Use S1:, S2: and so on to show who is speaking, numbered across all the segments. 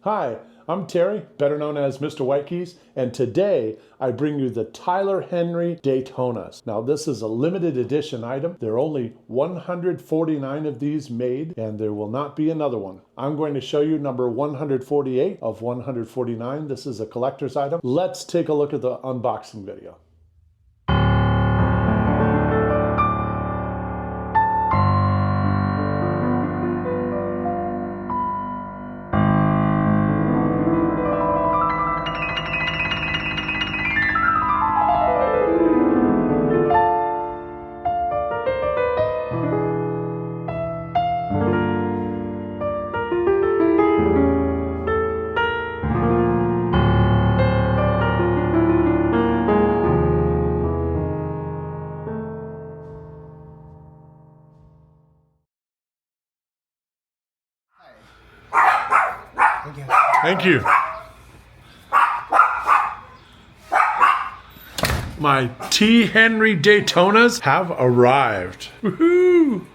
S1: Hi, I'm Terry, better known as Mr. White Keys, and today I bring you the Henri Daytonas. Now this is a limited edition item. There are only 149 of these made, and there will not be another one. I'm going to show you number 148 of 149. This is a collector's item. Let's take a look at the unboxing video. Thank you. My T Henri Daytonas have arrived. Woohoo!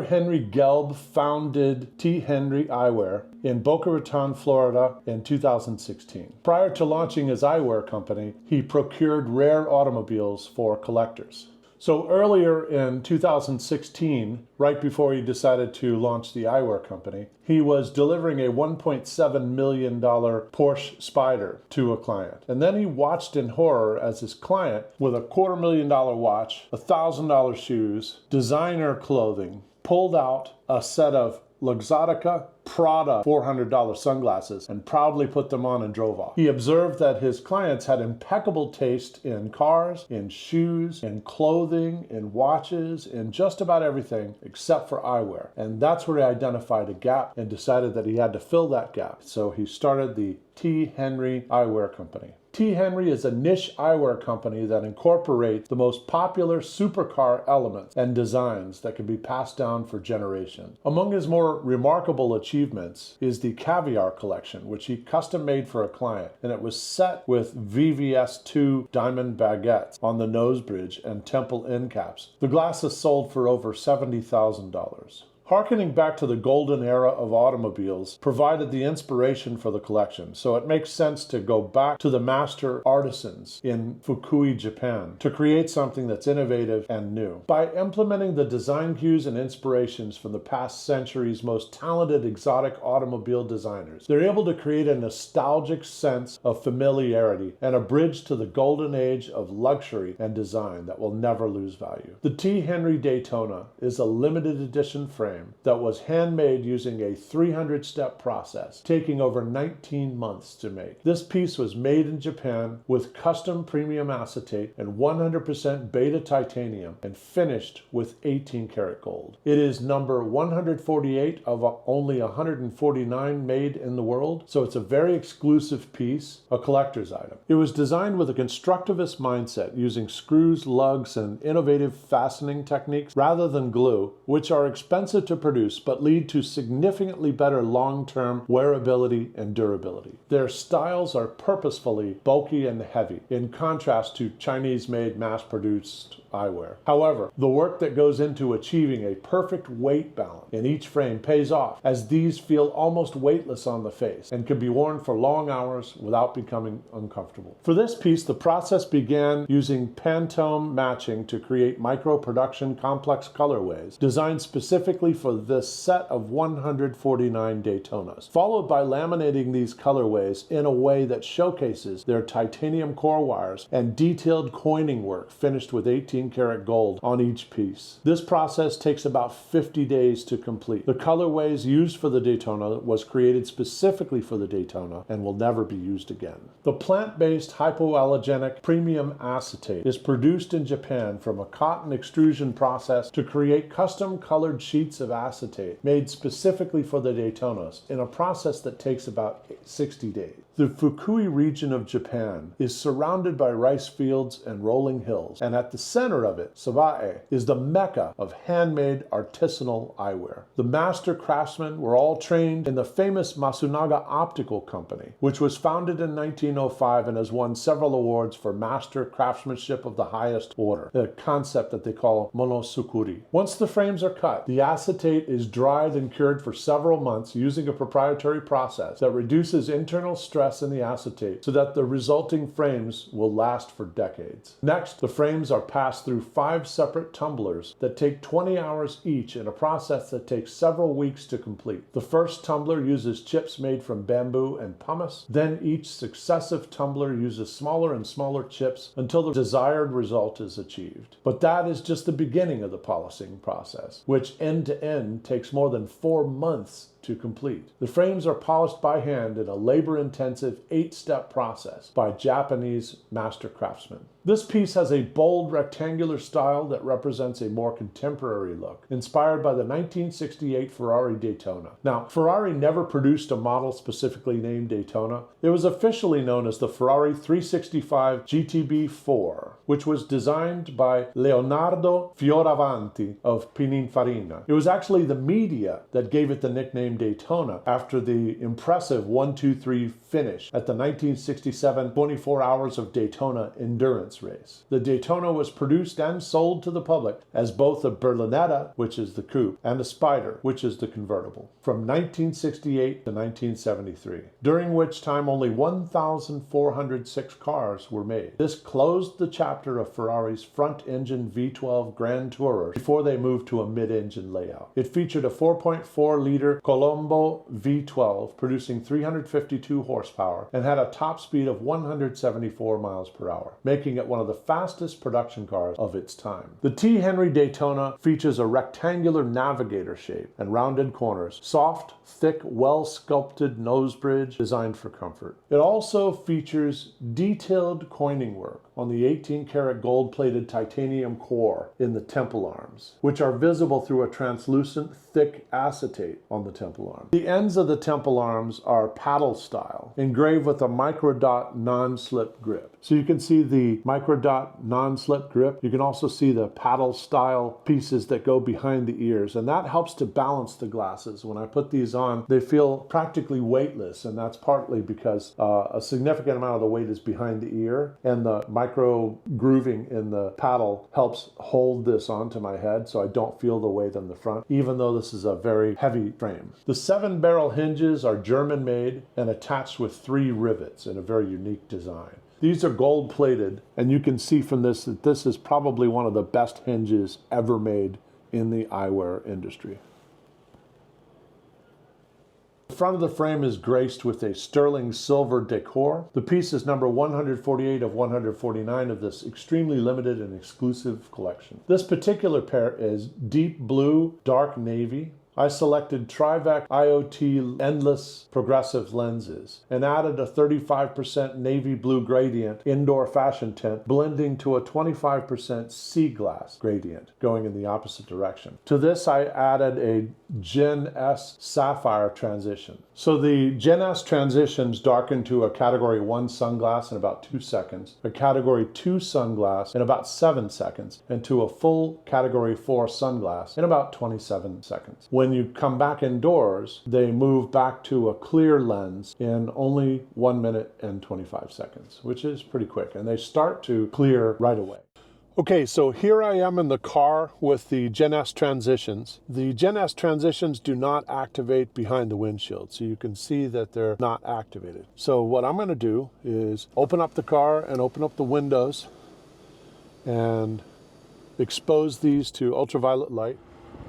S1: Henri Gelb founded T Henri Eyewear in Boca Raton, Florida in 2016. Prior to launching his eyewear company, he procured rare automobiles for collectors. So earlier in 2016, right before he decided to launch the eyewear company, he was delivering a $1.7 million Porsche Spyder to a client. And then he watched in horror as his client, with a $250,000 watch, $1,000 shoes, designer clothing, pulled out a set of Luxottica Prada $400 sunglasses and proudly put them on and drove off. He observed that his clients had impeccable taste in cars, in shoes, in clothing, in watches, in just about everything except for eyewear. And that's where he identified a gap and decided that he had to fill that gap. So he started the T Henri Eyewear Company. T Henri is a niche eyewear company that incorporates the most popular supercar elements and designs that can be passed down for generations. Among his more remarkable achievements is the Caviar collection, which he custom made for a client, and it was set with VVS2 diamond baguettes on the nose bridge and temple end caps. The glasses sold for over $70,000. Harkening back to the golden era of automobiles provided the inspiration for the collection, so it makes sense to go back to the master artisans in Fukui, Japan, to create something that's innovative and new. By implementing the design cues and inspirations from the past century's most talented exotic automobile designers, they're able to create a nostalgic sense of familiarity and a bridge to the golden age of luxury and design that will never lose value. The T Henri Daytona is a limited edition frame that was handmade using a 300-step process, taking over 19 months to make. This piece was made in Japan with custom premium acetate and 100% beta titanium and finished with 18 karat gold. It is number 148 of only 149 made in the world, so it's a very exclusive piece, a collector's item. It was designed with a constructivist mindset, using screws, lugs, and innovative fastening techniques rather than glue, which are expensive to produce but lead to significantly better long-term wearability and durability. Their styles are purposefully bulky and heavy, in contrast to Chinese-made mass-produced eyewear. However, the work that goes into achieving a perfect weight balance in each frame pays off, as these feel almost weightless on the face and can be worn for long hours without becoming uncomfortable. For this piece, the process began using Pantone matching to create micro-production complex colorways designed specifically for this set of 149 Daytonas, followed by laminating these colorways in a way that showcases their titanium core wires and detailed coining work finished with 18 karat gold on each piece. This process takes about 50 days to complete. The colorways used for the Daytona was created specifically for the Daytona and will never be used again. The plant-based hypoallergenic premium acetate is produced in Japan from a cotton extrusion process to create custom colored sheets of acetate made specifically for the Daytonas in a process that takes about 60 days. The Fukui region of Japan is surrounded by rice fields and rolling hills, and at the center of it, Spyder, is the mecca of handmade artisanal eyewear. The master craftsmen were all trained in the famous Masunaga Optical Company, which was founded in 1905 and has won several awards for master craftsmanship of the highest order, a concept that they call monosukuri. Once the frames are cut, the acetate is dried and cured for several months using a proprietary process that reduces internal stress in the acetate so that the resulting frames will last for decades. Next, the frames are passed through 5 separate tumblers that take 20 hours each in a process that takes several weeks to complete. The first tumbler uses chips made from bamboo and pumice, then each successive tumbler uses smaller and smaller chips until the desired result is achieved. But that is just the beginning of the polishing process, which end to end takes more than 4 months to complete. The frames are polished by hand in a labor-intensive 8-step process by Japanese master craftsmen. This piece has a bold rectangular style that represents a more contemporary look, inspired by the 1968 Ferrari Daytona. Now, Ferrari never produced a model specifically named Daytona. It was officially known as the Ferrari 365 GTB4, which was designed by Leonardo Fioravanti of Pininfarina. It was actually the media that gave it the nickname Daytona after the impressive 1-2-3 finish at the 1967 24 Hours of Daytona endurance race. The Daytona was produced and sold to the public as both a Berlinetta, which is the coupe, and a Spyder, which is the convertible, from 1968 to 1973, during which time only 1,406 cars were made. This closed the chapter of Ferrari's front-engine V12 Grand Tourer before they moved to a mid-engine layout. It featured a 4.4-liter Colombo V12 producing 352 horsepower and had a top speed of 174 miles per hour, making it one of the fastest production cars of its time. The T Henri Daytona features a rectangular navigator shape and rounded corners, soft, thick, well-sculpted nose bridge designed for comfort. It also features detailed coining work on the 18-karat gold-plated titanium core in the temple arms, which are visible through a translucent, thick acetate on the temple arm. The ends of the temple arms are paddle style, engraved with a microdot non-slip grip. So you can see the microdot non-slip grip. You can also see the paddle style pieces that go behind the ears, and that helps to balance the glasses. When I put these on, they feel practically weightless, and that's partly because a significant amount of the weight is behind the ear, and the micro grooving in the paddle helps hold this onto my head so I don't feel the weight on the front, even though this is a very heavy frame. The 7-barrel hinges are German made and attached with 3 rivets in a very unique design. These are gold plated, and you can see from this that this is probably one of the best hinges ever made in the eyewear industry. The front of the frame is graced with a sterling silver decor. The piece is number 148 of 149 of this extremely limited and exclusive collection. This particular pair is deep blue, dark navy. I selected Trivac IoT Endless Progressive lenses and added a 35% navy blue gradient indoor fashion tint, blending to a 25% sea glass gradient going in the opposite direction. To this, I added a Gen S sapphire transition. So the Gen S transitions darken to a Category 1 sunglass in about 2 seconds, a Category 2 sunglass in about 7 seconds, and to a full Category 4 sunglass in about 27 seconds. When you come back indoors, they move back to a clear lens in only 1 minute and 25 seconds, which is pretty quick, and they start to clear right away. Okay, so here I am in the car with the Gen S transitions. The Gen S transitions do not activate behind the windshield, so you can see that they're not activated. So what I'm going to do is open up the car and open up the windows and expose these to ultraviolet light.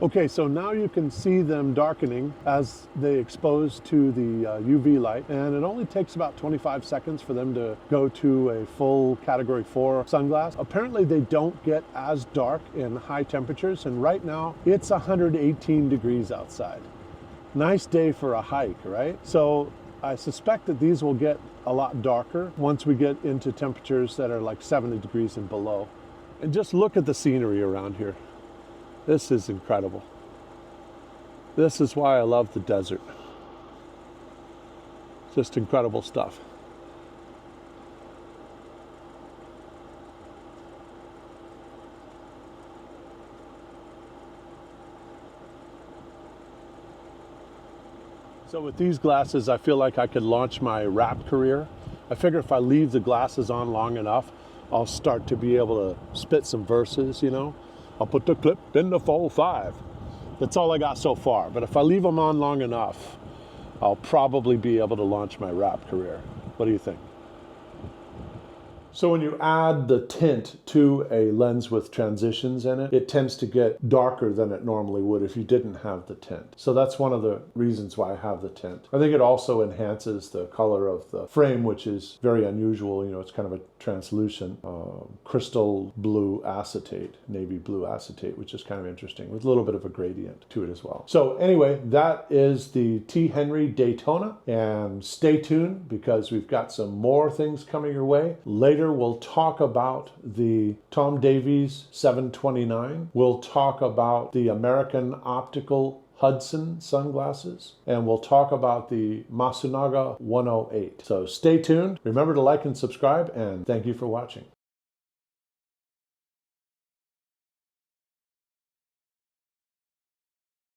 S1: Okay, so now you can see them darkening as they expose to the UV light, and it only takes about 25 seconds for them to go to a full Category 4 sunglass. Apparently they don't get as dark in high temperatures, and right now it's 118 degrees outside. Nice day for a hike, right? So I suspect that these will get a lot darker once we get into temperatures that are like 70 degrees and below. And just look at the scenery around here. This is incredible. This is why I love the desert. Just incredible stuff. So with these glasses, I feel like I could launch my rap career. I figure if I leave the glasses on long enough, I'll start to be able to spit some verses, you know. I'll put the clip in the 4-5. That's all I got so far. But if I leave them on long enough, I'll probably be able to launch my rap career. What do you think? So when you add the tint to a lens with transitions in it, it tends to get darker than it normally would if you didn't have the tint. So that's one of the reasons why I have the tint. I think it also enhances the color of the frame, which is very unusual. You know, it's kind of a translucent crystal blue acetate, navy blue acetate, which is kind of interesting with a little bit of a gradient to it as well. So anyway, that is the T Henri Daytona, and stay tuned because we've got some more things coming your way. Later we'll talk about the Tom Davies 729. We'll talk about the American Optical Hudson sunglasses, and we'll talk about the Masunaga 108. So stay tuned. Remember to like and subscribe, and thank you for watching.